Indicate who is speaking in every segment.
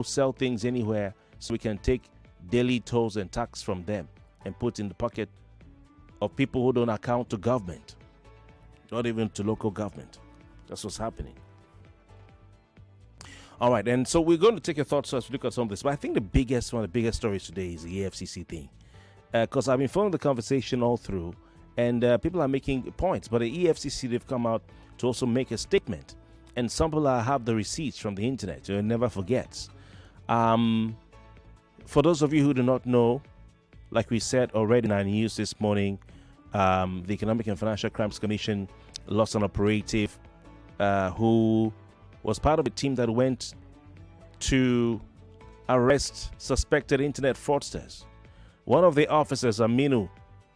Speaker 1: sell things anywhere so we can take daily tolls and tax from them and put in the pocket of people who don't account to government, not even to local government. That's what's happening. All right, and so we're going to take your thoughts as we look at some of this. But I think one of the biggest stories today is the EFCC thing, because I've been following the conversation all through, and people are making points. But the EFCC, they've come out to also make a statement, and some people have the receipts from the internet, so it never forgets. For those of you who do not know, like we said already in our news this morning, the Economic and Financial Crimes Commission lost an operative who was part of a team that went to arrest suspected internet fraudsters. One of the officers, Aminu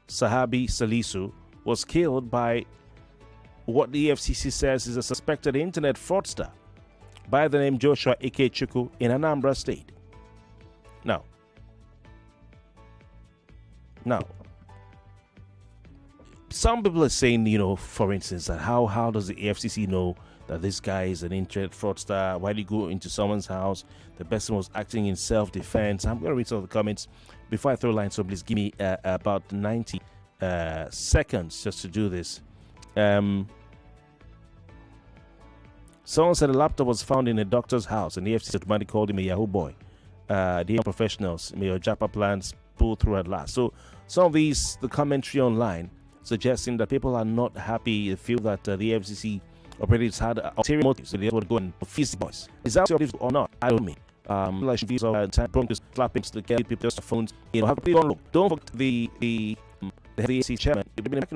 Speaker 1: Sahabi Salisu, was killed by what the EFCC says is a suspected internet fraudster by the name Joshua Ikechukwu in Anambra State. Now, some people are saying, for instance, that how does the EFCC know that this guy is an internet fraudster? Why did he go into someone's house? The person was acting in self-defense. I'm going to read some of the comments before I throw a line, so please give me about 90 seconds just to do this. Someone said a laptop was found in a doctor's house, and the EFCC automatically called him a Yahoo boy. The professionals, Mayor Japa plans pull through at last. So some of the commentary online suggesting that people are not happy. They feel that the FCC operatives had ulterior motives, so they would go and fix the boys. Is that your or not? I don't mean. Like views of time prone to slapping to get people just phones. Have to look. Don't forget the FCC chairman. You've been in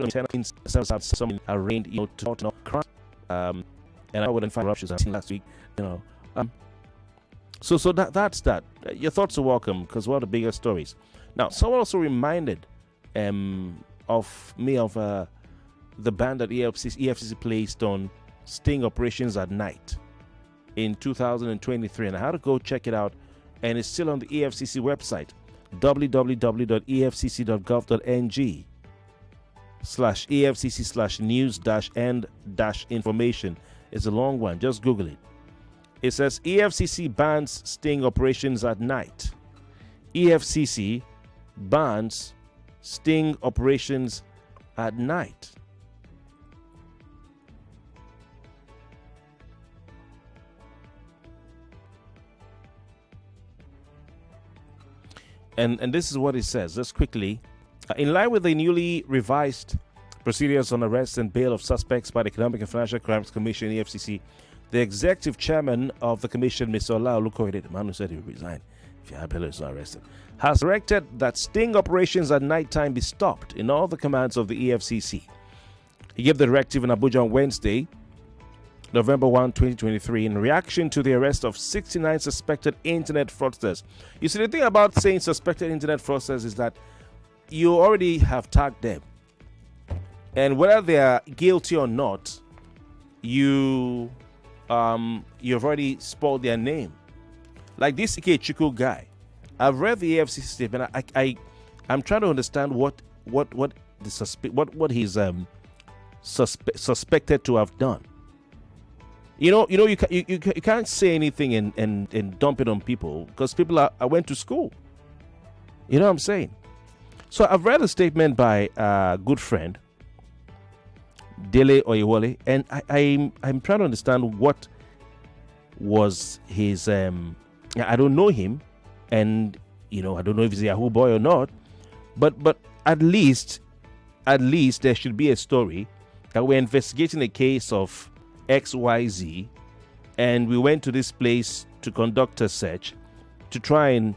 Speaker 1: someone arraigned, to talk about crime. And I wouldn't find corruptions I've seen last week. So that's that. Your thoughts are welcome, because one of the bigger stories. Now, someone also reminded of me of the ban that EFCC placed on sting operations at night in 2023, and I had to go check it out, and it's still on the EFCC website, www.efcc.gov.ng/EFCC/news-and-information. It's a long one. Just Google it. It says EFCC bans sting operations at night. EFCC bans sting operations at night. And this is what it says, just quickly. In line with the newly revised procedures on arrest and bail of suspects by the Economic and Financial Crimes Commission, EFCC, the executive chairman of the commission, Mr. Ola Olukoyede, the man who said he would resign if Yahapelo is not arrested, has directed that sting operations at nighttime be stopped in all the commands of the EFCC. He gave the directive in Abuja on Wednesday, November 1, 2023, in reaction to the arrest of 69 suspected internet fraudsters. You see, the thing about saying suspected internet fraudsters is that you already have tagged them. And whether they are guilty or not, you've already spoiled their name. Like this Ikechukwu guy, I've read the EFCC statement. I'm trying to understand what he's suspected to have done. You can't say anything and dump it on people, because people I went to school. You know what I'm saying? So I've read a statement by a good friend, Dele Oyewole, and I'm trying to understand what was his I don't know him, and I don't know if he's a Yahoo boy or not, but at least there should be a story that we're investigating a case of XYZ, and we went to this place to conduct a search to try and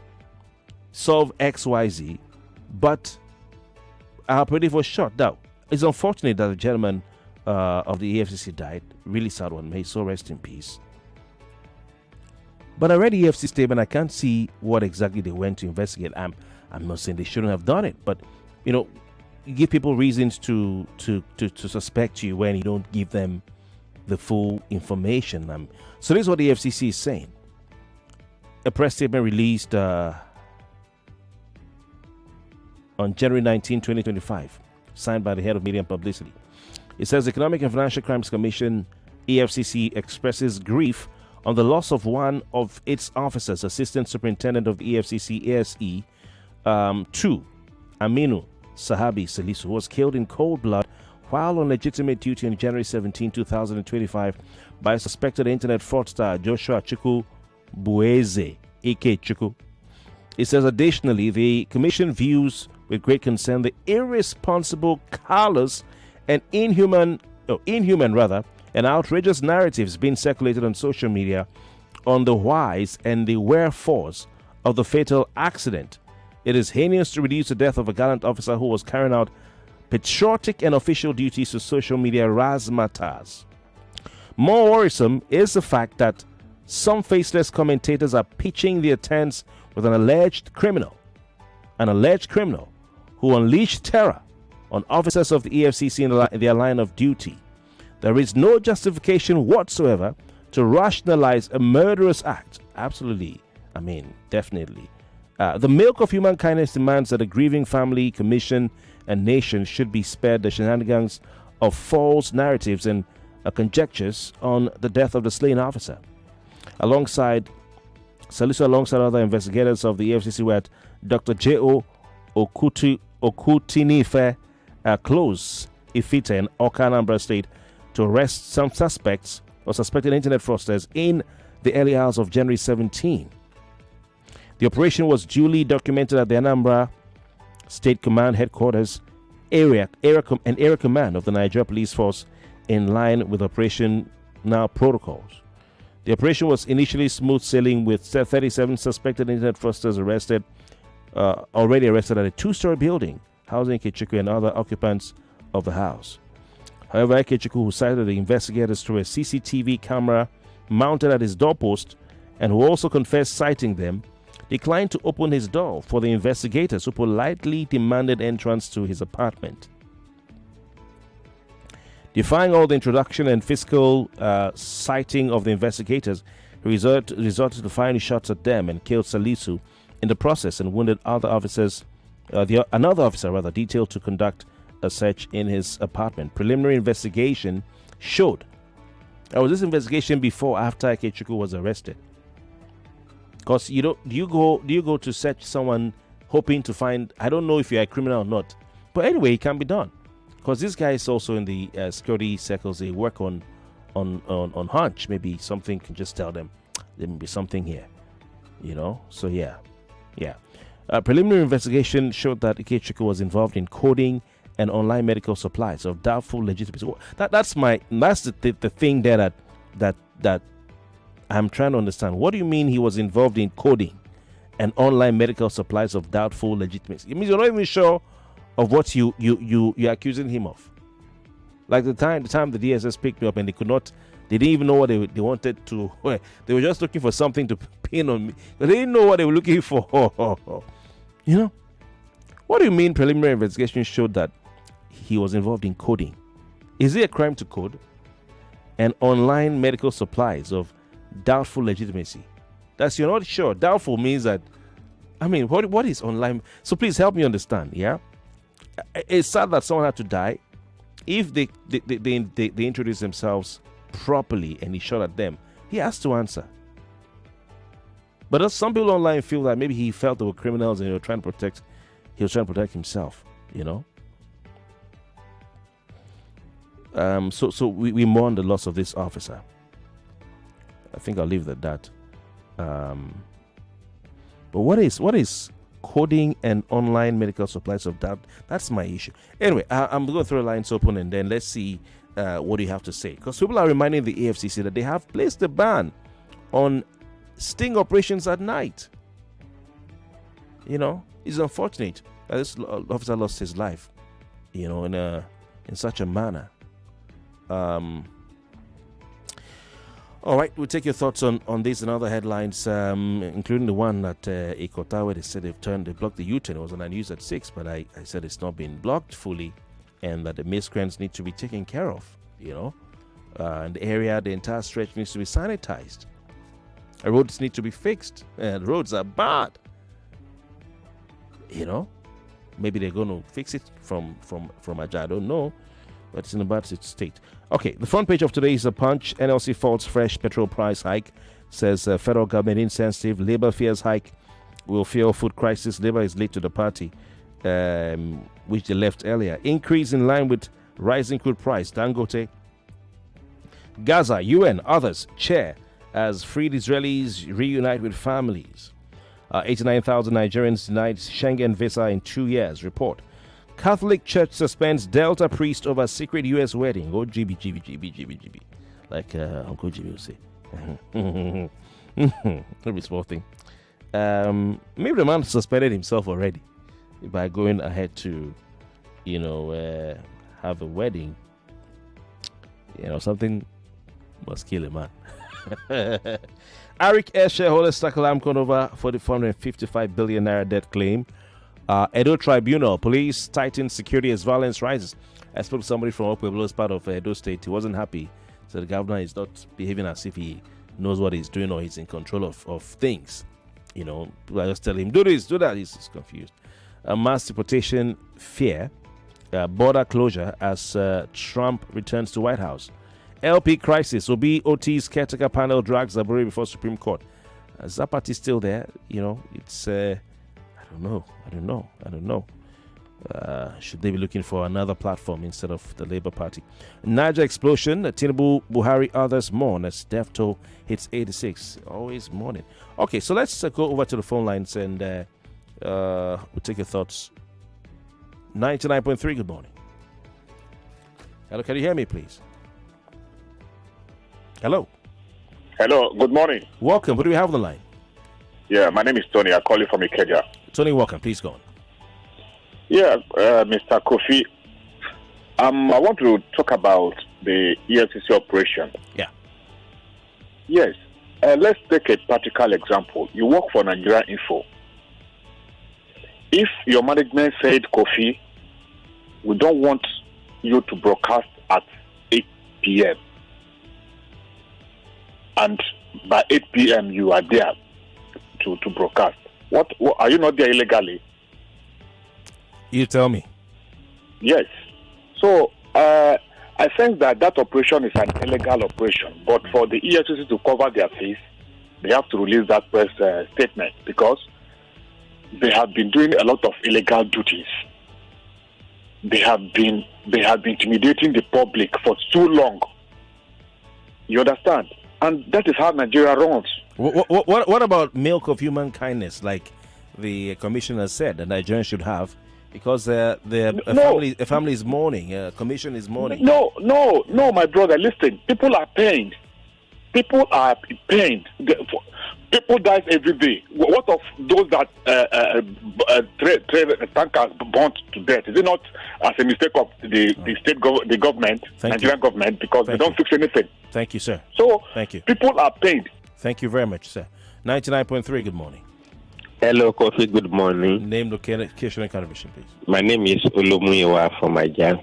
Speaker 1: solve XYZ, but our operative was shot down. It's unfortunate that the gentleman of the EFCC died. Really sad one. May his soul rest in peace. But I read the EFCC statement. I can't see what exactly they went to investigate. I'm not saying they shouldn't have done it, but you give people reasons to suspect you when you don't give them the full information. So this is what the FCC is saying. A press statement released on January 19, 2025, signed by the head of media and publicity. It says the Economic and Financial Crimes Commission, EFCC, expresses grief on the loss of one of its officers, Assistant Superintendent of the EFCC ASE 2, Aminu Sahabi Salisu, was killed in cold blood while on legitimate duty on January 17, 2025 by suspected internet fraudster Joshua Chukwu Bueze, a.k.a. Chukwu. It says additionally, the commission views with great concern the irresponsible, callous, and inhuman and outrageous narratives being circulated on social media on the whys and the wherefores of the fatal accident. It is heinous to reduce the death of a gallant officer who was carrying out patriotic and official duties to social media razzmatazz. More worrisome is the fact that some faceless commentators are pitching their tents with an alleged criminal who unleashed terror on officers of the EFCC in their line of duty. There is no justification whatsoever to rationalize a murderous act. Absolutely. Definitely. The milk of human kindness demands that a grieving family, commission, and nation should be spared the shenanigans of false narratives and conjectures on the death of the slain officer. Alongside other investigators of the EFCC were Dr. J.O. Okutinife Close Ifite in Awka, Anambra State, to arrest some suspects or suspected internet fraudsters in the early hours of January 17. The operation was duly documented at the Anambra State Command Headquarters area command of the Nigeria Police Force in line with operational protocols. The operation was initially smooth sailing with 37 suspected internet fraudsters already arrested at a two-story building housing Ikechukwu and other occupants of the house. However, Ikechukwu, who cited the investigators through a CCTV camera mounted at his doorpost and who also confessed citing them, declined to open his door for the investigators, who politely demanded entrance to his apartment. Defying all the introduction and physical citing of the investigators, he resorted to firing shots at them and killed Salisu in the process and wounded another officer detailed to conduct a search in his apartment. Preliminary investigation showed. Was this investigation before or after Ikechukwu was arrested? Because do you go to search someone hoping to find, I don't know if you're a criminal or not, but anyway, it can be done. Because this guy is also in the security circles. They work on hunch. Maybe something can just tell them there may be something here, So yeah. Preliminary investigation showed that Ikechukwu was involved in coding and online medical supplies of doubtful legitimacy. That's the thing there that I'm trying to understand. What do you mean he was involved in coding and online medical supplies of doubtful legitimacy? It means you're not even sure of what you're accusing him of. Like the time the DSS picked me up and they didn't even know what they wanted to. They were just looking for something to pin on me. They didn't know what they were looking for. What do you mean preliminary investigation showed that he was involved in coding? Is it a crime to code? And online medical supplies of doubtful legitimacy. That's, you're not sure. Doubtful means that, what is online? So please help me understand, yeah? It's sad that someone had to die. If they introduce themselves properly and he shot at them, he has to answer. But some people online feel that maybe he felt they were criminals and he was trying to protect himself, So we mourn the loss of this officer. I think I'll leave it at that. But what is coding and online medical supplies of doubt? That's my issue. Anyway, I'm going to throw the lines open and then let's see what you have to say. Because people are reminding the EFCC that they have placed a ban on sting operations at night. It's unfortunate that this officer lost his life, in such a manner. All right, we'll take your thoughts on this and other headlines, including the one that Ikotawe, they said they blocked the U-turn. It was on the news at 6, but I said it's not been blocked fully and that the miscreants need to be taken care of, and the area, the entire stretch needs to be sanitized. The roads need to be fixed. The roads are bad. Maybe they're going to fix it from Aja. I don't know, but it's in a bad state. Okay, the front page of today is a Punch. NLC faults fresh petrol price hike. says federal government insensitive. Labor fears hike will fuel food crisis. Labor is late to the party, which they left earlier. Increase in line with rising crude price. Dangote. Gaza, UN, others chair as freed Israelis reunite with families. 89,000 Nigerians denied Schengen visa in 2 years. Report. Catholic Church suspends Delta priest over secret U.S. wedding. Oh, GB. Like Uncle Jimmy would say. That'll be a small thing. Maybe the man suspended himself already by going ahead to, have a wedding. Something must kill a man. Arik Air shareholders tackle AMCON over for the 455 billion naira debt claim. Edo Tribunal, police tighten security as violence rises. I spoke to somebody from Okweblo, part of Edo State. He wasn't happy. So the governor is not behaving as if he knows what he's doing or he's in control of things. People are just telling him, do this, do that. He's confused. Mass deportation fear. Border closure as Trump returns to White House. LP crisis. OT's caretaker panel drags Zaburi before Supreme Court. Is that party still there? It's... I don't know. Should they be looking for another platform instead of the Labour Party? Niger explosion. Tinubu, Buhari, others mourn as death toll hits 86. Always mourning. Okay, so let's go over to the phone lines and we'll take your thoughts. 99.3, good morning. Hello, can you hear me, please? Hello.
Speaker 2: Hello, good morning.
Speaker 1: Welcome. Who do we have on the line?
Speaker 2: Yeah, my name is Tony. I call you from Ikeja.
Speaker 1: Tony, welcome. Please go on.
Speaker 2: Yeah, Mr. Kofi, I want to talk about the EFCC operation.
Speaker 1: Yeah.
Speaker 2: Yes. Let's take a practical example. You work for Nigeria Info. If your management said, Kofi, we don't want you to broadcast at 8 p.m. and by 8 p.m. you are there to broadcast. What are you not there illegally?
Speaker 1: You tell me.
Speaker 2: Yes. So I think that operation is an illegal operation. But for the EFCC to cover their face, they have to release that press statement because they have been doing a lot of illegal duties. They have been intimidating the public for too long. You understand? And that is how Nigeria runs.
Speaker 1: What about milk of human kindness, like the commissioner said that Nigerians should have, because a family is mourning, a commission is mourning?
Speaker 2: No, my brother, listen. People are pained. People are pained. People die every day. What of those that tankers burnt to death? Is it not as a mistake of the government, Nigerian government, because they don't fix anything?
Speaker 1: Thank you, sir.
Speaker 2: So,
Speaker 1: thank you.
Speaker 2: People are paid.
Speaker 1: Thank you very much, sir. 99.3, good morning.
Speaker 3: Hello, Kofi, good morning.
Speaker 1: Name, location, and contribution, please.
Speaker 3: My name is Olumuyiwa from Aja.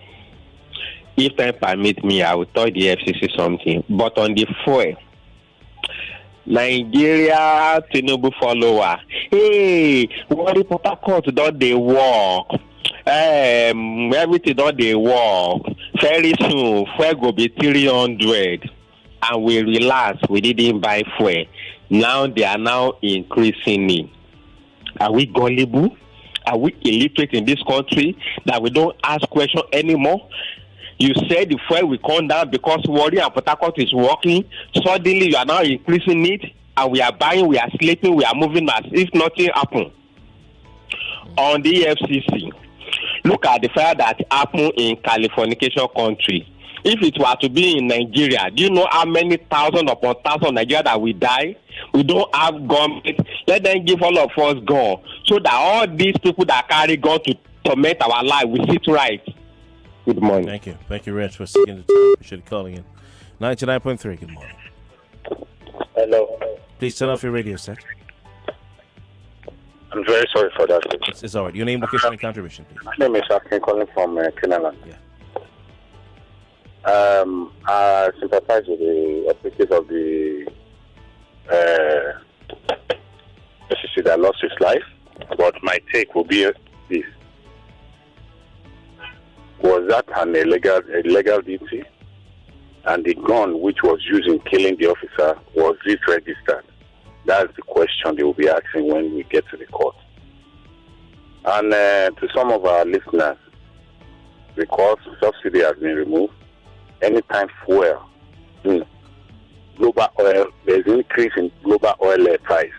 Speaker 3: If time permit me, I will tell the FCC something. But on the fuel, Nigeria Tinubu follower, hey, what the Port Harcourt don't they work? Everything don't they work. Very soon, fuel go be 300. And we relax, we didn't buy fuel. Now they are now increasing it. Are we gullible? Are we illiterate in this country that we don't ask questions anymore? You said the fuel will come down because Warri and Port Harcourt is working. Suddenly you are now increasing it, and we are buying, we are sleeping, we are moving as if nothing happened. On the EFCC, look at the fire that happened in Californication country. If it were to be in Nigeria, do you know how many thousands upon thousands of Nigeria that will die? We don't have government. Let them give all of us gun, so that all these people that carry gun to torment our life will sit right. Good morning.
Speaker 1: Thank you. Thank you, Rich, for sticking the time. Appreciate calling in. 99.3, good morning.
Speaker 4: Hello.
Speaker 1: Please turn off your radio set.
Speaker 4: I'm very sorry for that.
Speaker 1: It's all right. Your name, location, and contribution, please.
Speaker 4: My name is Akin, calling from Kenaland.
Speaker 1: Yeah.
Speaker 4: I sympathize with the operatives of the SEC that lost his life, but my take will be this. Was that an illegal duty? and the gun which was used in killing the officer, was it registered? That's the question they will be asking when we get to the court. And to some of our listeners, because subsidy has been removed, anytime fuel, global oil, there's an increase in global oil price,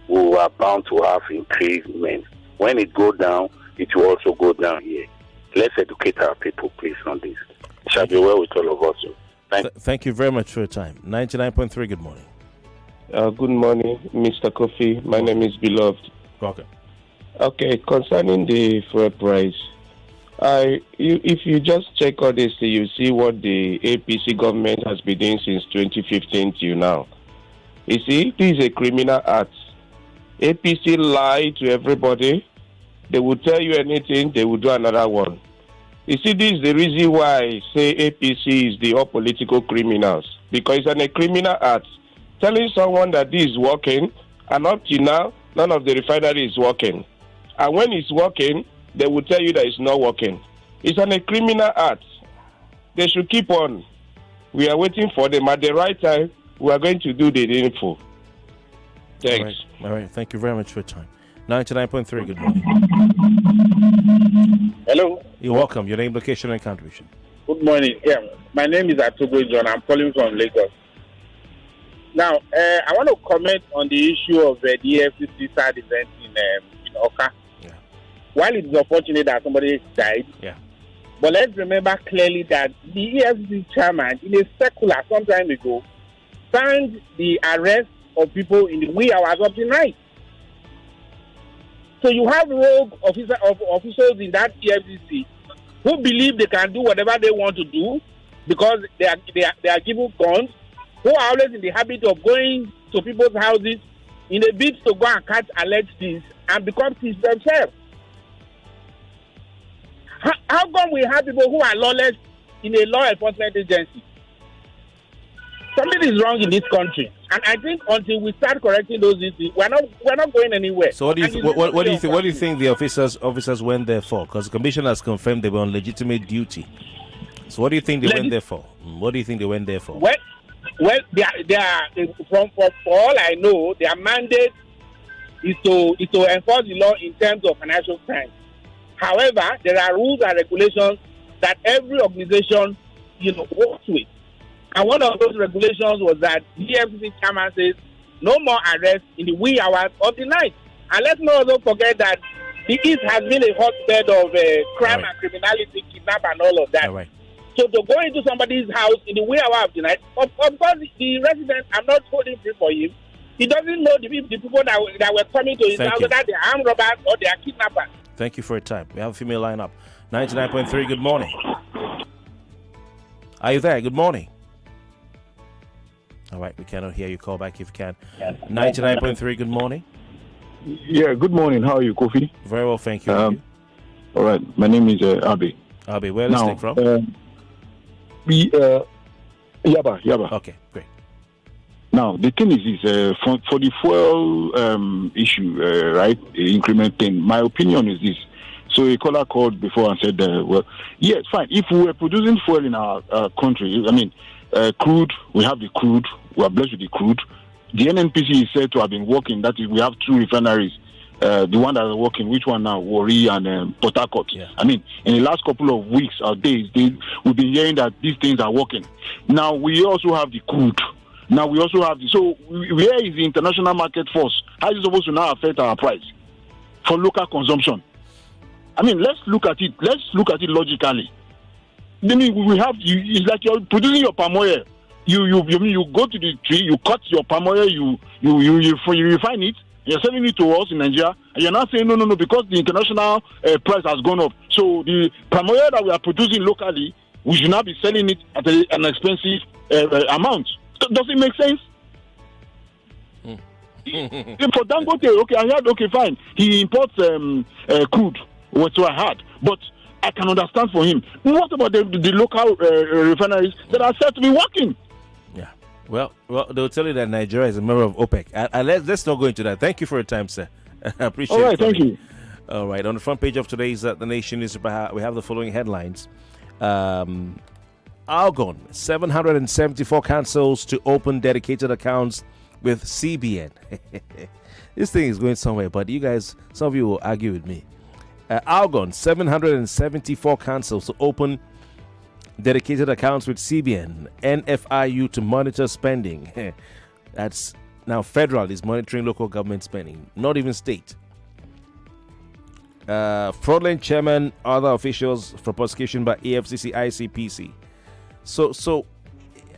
Speaker 4: we are bound to have increasement. When it goes down, it will also go down here. Let's educate our people, please, on this. It shall be well with all of us.
Speaker 1: Thank you very much for your time. 99.3, good morning.
Speaker 5: Good morning, Mr. Kofi. My name is Beloved.
Speaker 1: Okay.
Speaker 5: Okay, concerning the fuel price, if you just check all this, you see what the APC government has been doing since 2015 till now. You see, this is a criminal act. APC lie to everybody. They will tell you anything, they will do another one. You see, this is the reason why I say APC is the all political criminals, because it's a criminal act. Telling someone that this is working, and up to now, none of the refinery is working. And when it's working, they will tell you that it's not working. It's a criminal act. They should keep on. We are waiting for them. At the right time, we are going to do the info. Thanks.
Speaker 1: All right. Thank you very much for your time. 99.3, good morning.
Speaker 6: Hello.
Speaker 1: You're welcome. Your name, location, and contribution.
Speaker 6: Good morning. Yeah, my name is Atogo John. I'm calling from Lagos. Now, I want to comment on the issue of the EFCC sad event in Oka.
Speaker 1: Yeah.
Speaker 6: While it is unfortunate that somebody died, but let's remember clearly that the EFCC chairman, in a circular some time ago, signed the arrest of people in the wee hours of the night. So you have rogue officials in that EFCC who believe they can do whatever they want to do because they are given guns, who are always in the habit of going to people's houses in a bid to go and catch alleged thieves and become thieves themselves. How come we have people who are lawless in a law enforcement agency? Something is wrong in this country, and I think until we start correcting those issues, we're not going anywhere.
Speaker 1: So what do you think the officers went there for? Because the commission has confirmed they were on legitimate duty. So what do you think they went there for? What do you think they went there for?
Speaker 6: Well, they are from for all I know, their mandate is to enforce the law in terms of financial crimes. However, there are rules and regulations that every organization, works with. And one of those regulations was that the EFCC chairman says no more arrests in the wee hours of the night. And let's not also forget that the East has been a hotbed of crime and criminality, kidnap and all of that.
Speaker 1: All right.
Speaker 6: So to go into somebody's house in the wee hour of the night, of course, the resident, I'm not holding free for him. He doesn't know the people that were coming to his house, whether they are armed robbers or they are kidnappers.
Speaker 1: Thank you for your time. We have a female line up. 99.3, good morning. Are you there? Good morning. All right, we cannot hear you. Call back if you can. 99.3, good morning.
Speaker 7: Yeah, good morning. How are you, Kofi?
Speaker 1: Very well, thank you.
Speaker 7: All right, my name is Abe.
Speaker 1: Abe, where are you listening from?
Speaker 7: Yaba.
Speaker 1: Okay, great.
Speaker 7: Now, the thing is for the fuel issue, right, the increment thing, my opinion is this. So a caller called before and said, well, yes, fine. If we were producing fuel in our country, I mean, crude, we have the crude, we are blessed with the crude. The NNPC is said to have been working, that is, we have 2 refineries. The one that are working, which one now? Warri and Port Harcourt.
Speaker 1: Yeah.
Speaker 7: I mean, in the last couple of weeks or days, we've been hearing that these things are working. Now, we also have the crude. Now, we also have so where is the international market force? How is it supposed to now affect our price for local consumption? I mean, let's look at it. Let's look at it logically. Then we have it's like you're producing your palm oil. You go to the tree, you cut your palm oil, you refine it, you're selling it to us in Nigeria, and you're not saying no because the international price has gone up. So the palm oil that we are producing locally, we should not be selling it at an expensive amount. Does it make sense? For Dangote, okay, I heard, okay, fine. He imports crude, what I had, but I can understand for him. What about the local refineries that are said to be working?
Speaker 1: Yeah. Well, they'll tell you that Nigeria is a member of OPEC. Let's not go into that. Thank you for your time, sir. I appreciate it.
Speaker 7: All right, thank you.
Speaker 1: All right. On the front page of today's The Nation newspaper, we have the following headlines. Algon, 774 councils to open dedicated accounts with CBN. This thing is going somewhere, but you guys, some of you will argue with me. Algon, 774 councils to open dedicated accounts with CBN. NFIU to monitor spending. That's now federal is monitoring local government spending, not even state. Fraudulent chairman, other officials for prosecution by EFCC, ICPC. So,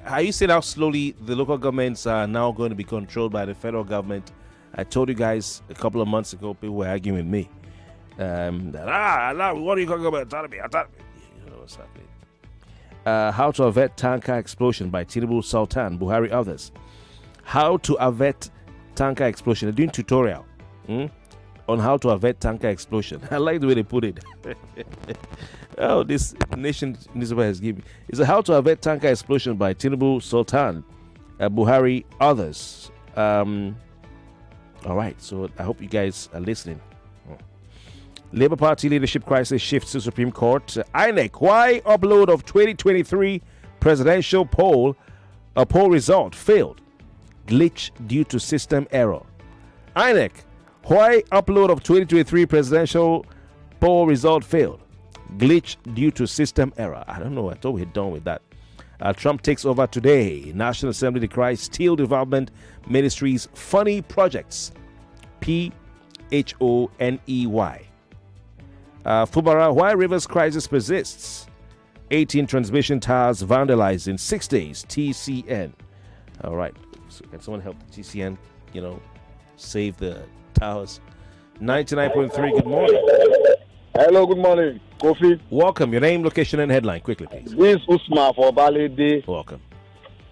Speaker 1: are you seeing how slowly the local governments are now going to be controlled by the federal government? I told you guys a couple of months ago, people were arguing with me. What are you talking about? Autonomy. You know what's happening. How to avert tanker explosion by Tinubu, Sultan, Buhari, others. How to avert tanker explosion. They're doing tutorial on how to avert tanker explosion. I like the way they put it. Oh, this nation newspaper has given. It's a how to avert tanker explosion by Tinubu, Sultan, Buhari, others. All right, so I hope you guys are listening. Labour Party leadership crisis shifts to Supreme Court. INEC, why upload of 2023 presidential poll result failed? Glitch due to system error. INEC, why upload of 2023 presidential poll result failed? Glitch due to system error. I don't know. I thought we had done with that. Trump takes over today. National Assembly decries Steel Development Ministry's funny projects. PHONEY. Fubara, why Rivers crisis persists. 18 transmission towers vandalized in 6 days. TCN. All right. So can someone help the TCN, save the towers? 99.3, good morning.
Speaker 8: Hello, good morning. Kofi.
Speaker 1: Welcome. Your name, location, and headline. Quickly, please.
Speaker 8: This is Usman for Bali Day.
Speaker 1: Welcome.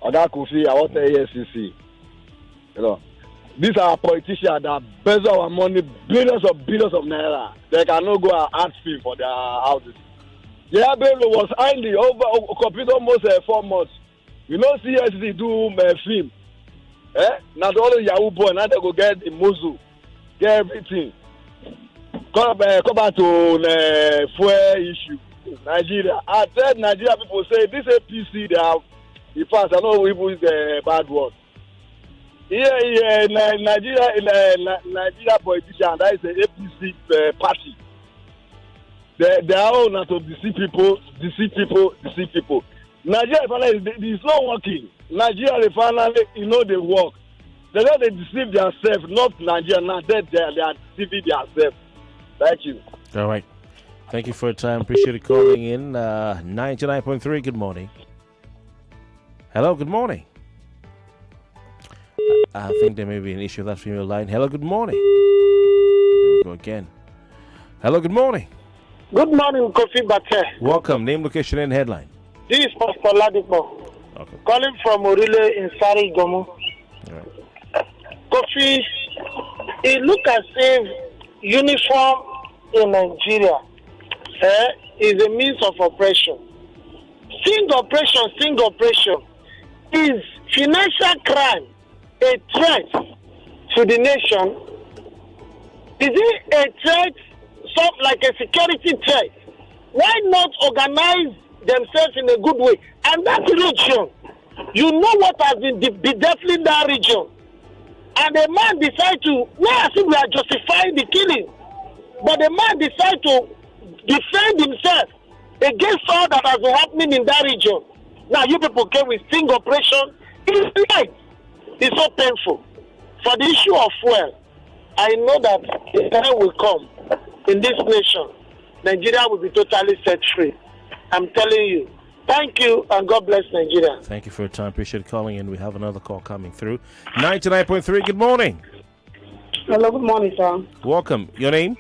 Speaker 8: Oda Kofi, I want the EFCC. These are politicians that embezzle our money, billions of naira. They cannot go and ask fee for their houses. Yeah, baby was highly complete almost 4 months. You know, CSD do film. Not only Yahoo boy, now they go get the muzzle, get everything. Come back to the fuel issue. Nigeria. I said Nigeria people say this APC, they have the fans. I know people is the bad word. Nigeria politician, that is the APC party. They are all not to deceive people. Nigeria Refinery is not working. Nigeria Refinery, they work. They deceive themselves, not Nigeria. Now they are deceiving themselves. Thank you.
Speaker 1: All right. Thank you for your time. Appreciate you calling in. 99.3, good morning. Hello, good morning. I think there may be an issue with that female line. Hello, good morning. Here we go again. Hello, good morning.
Speaker 9: Good morning, Kofi Bartels.
Speaker 1: Welcome. Name, location, and headline.
Speaker 9: This is Pastor Ladipo.
Speaker 1: Okay.
Speaker 9: Calling from Orile in Sari Gomo.
Speaker 1: Right.
Speaker 9: Kofi, it looks as if uniform in Nigeria is a means of oppression. Sting operation is financial crime a threat to the nation? Is it a threat, something like a security threat? Why not organize themselves in a good way? And that region, you know what has been bedeviling that region. And the man decided to, not as if we are justifying the killing, but the man decided to defend himself against all that has been happening in that region. Now you people came with sting operation. It's so painful. For the issue of fuel, I know that the time will come in this nation, Nigeria will be totally set free. I'm telling you. Thank you, and God bless Nigeria.
Speaker 1: Thank you for your time. Appreciate calling in. We have another call coming through. 99.3, good morning.
Speaker 10: Hello, good morning, sir.
Speaker 1: Welcome. Your name?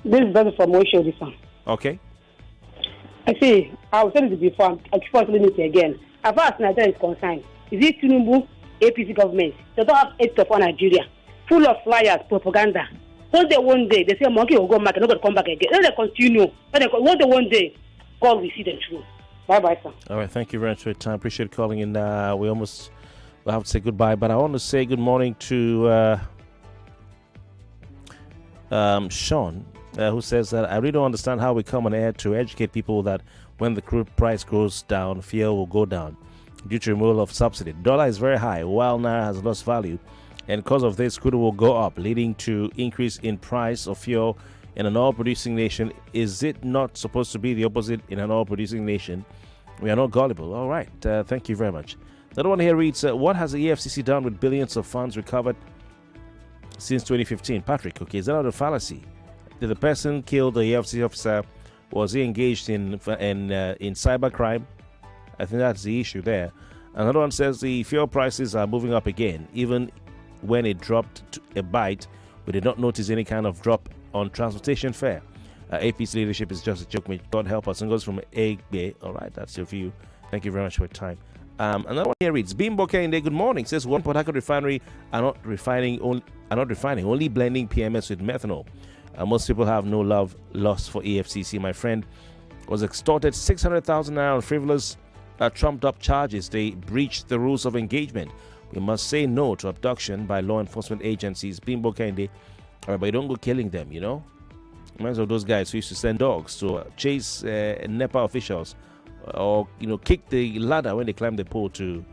Speaker 10: This is Betty from Oshodi, sir.
Speaker 1: Okay.
Speaker 10: I see. I was telling you before. I keep on telling it again. As far as Nigeria is concerned, is it Tinubu, APC government? They don't have aid for Nigeria. Full of flyers, propaganda. One day, they say monkey will go back and nobody come back again. Then they continue. One day, God will see the truth. Bye-bye, sir.
Speaker 1: All right. Thank you very much for your time. Appreciate calling in. We'll have to say goodbye, but I want to say good morning to Sean. who says that I really don't understand how we come on air to educate people that when the crude price goes down, fuel will go down due to removal of subsidy. The dollar is very high while Naira has lost value, and because of this, crude will go up, leading to increase in price of fuel in an oil-producing nation. Is it not supposed to be the opposite in an oil-producing nation? We are not gullible. All right. Thank you very much. Another one here reads, what has the EFCC done with billions of funds recovered since 2015? Patrick, okay, is that not a fallacy? Did the person kill the EFCC officer? Was he engaged in cybercrime? I think that's the issue there. Another one says the fuel prices are moving up again. Even when it dropped a bite, we did not notice any kind of drop on transportation fare. APC leadership is just a joke. May God help us. And goes from Egbe. All right, that's your view. Thank you very much for your time. Another one here reads, Bimbo Kende, good morning. Says one Port Harcourt refinery are not refining, only blending PMS with methanol. Most people have no love lost for EFCC. My friend was extorted 600,000 naira on frivolous, trumped-up charges. They breached the rules of engagement. We must say no to abduction by law enforcement agencies. Bimbo Kende, but you don't go killing them, you know. Reminds of those guys who used to send dogs to chase NEPA officials, or kick the ladder when they climb the pole to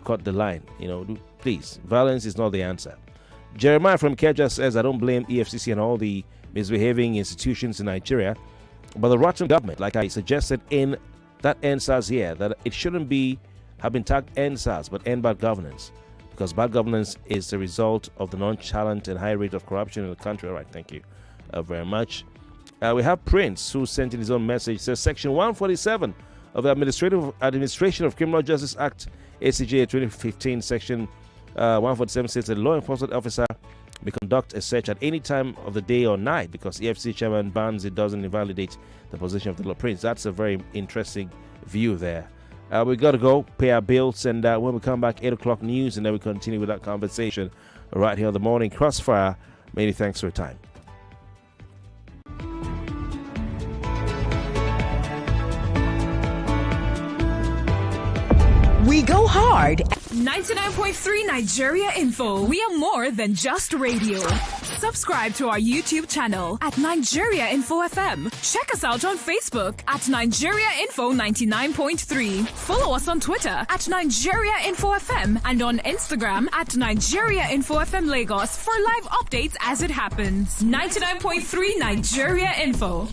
Speaker 1: cut the line. Please, violence is not the answer. Jeremiah from Keja says, I don't blame EFCC and all the misbehaving institutions in Nigeria, but the rotten government, like I suggested in that NSAS here, that it shouldn't have been tagged NSAS, but end bad governance, because bad governance is the result of the nonchalant and high rate of corruption in the country. All right, thank you very much. We have Prince, who sent in his own message. Says Section 147 of the Administration of Criminal Justice Act, ACJ 2015, Section 147 says that law enforcement officer may conduct a search at any time of the day or night because EFCC chairman bans it, doesn't invalidate the position of the law. Prince, that's a very interesting view there. We got to go pay our bills, and when we come back, 8 o'clock news, and then we continue with that conversation right here on the Morning Crossfire. Many thanks for your time.
Speaker 11: We go hard. 99.3 Nigeria Info. We are more than just radio. Subscribe to our YouTube channel at Nigeria Info FM. Check us out on Facebook at Nigeria Info 99.3. Follow us on Twitter at Nigeria Info FM and on Instagram at Nigeria Info FM Lagos for live updates as it happens. 99.3 Nigeria Info.